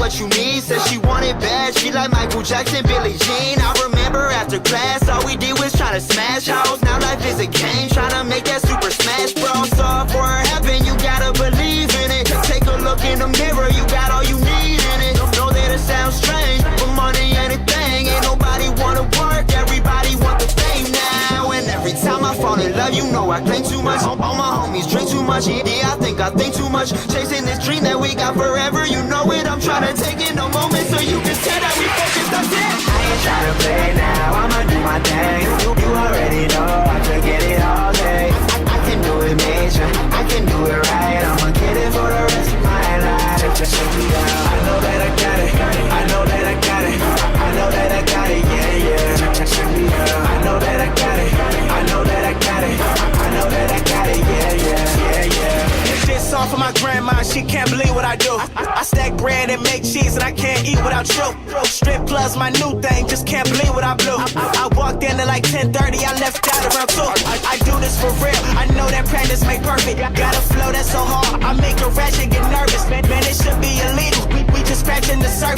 what you need. Said she wanted bad, she like Michael Jackson, Billie Jean. I remember after class, all we did was try to smash hoes. Now life is a game, tryna make that Super Smash Bros. So for heaven, you gotta believe in it. Take a look in the mirror, you got all you need in it. Know that it sounds strange, but money ain't a thing. Ain't nobody wanna work, everybody want the fame now. And every time I fall in love, you know I claim too much. All my homies drink too much, yeah, I think too much. Chasing this dream that we got forever, you know it. I'm tryna take in a moment so you can tell that we focused, that's it. I ain't tryna play now, I'ma do my thing. You already know I can get it all day. I can do it major, I can do it right. I'ma get it for the rest of my life. Check me out. I know that I got it, I know that I got it, I know that I got it, yeah, yeah. Check me out. I know that I got it, I know that I got it, I know that I got it, yeah, yeah, yeah, yeah. This shit song for my grandma, she can't believe what I do. I stack bread and make cheese and I can't eat without you. Strip plus my new thing, just can't believe what I blew. I walked in at like 10:30, I left out around 2. I do this for real, I know that practice make perfect. Got a flow that's so hard, I make a ratchet get nervous. Man, it should be illegal, we just scratching the surface.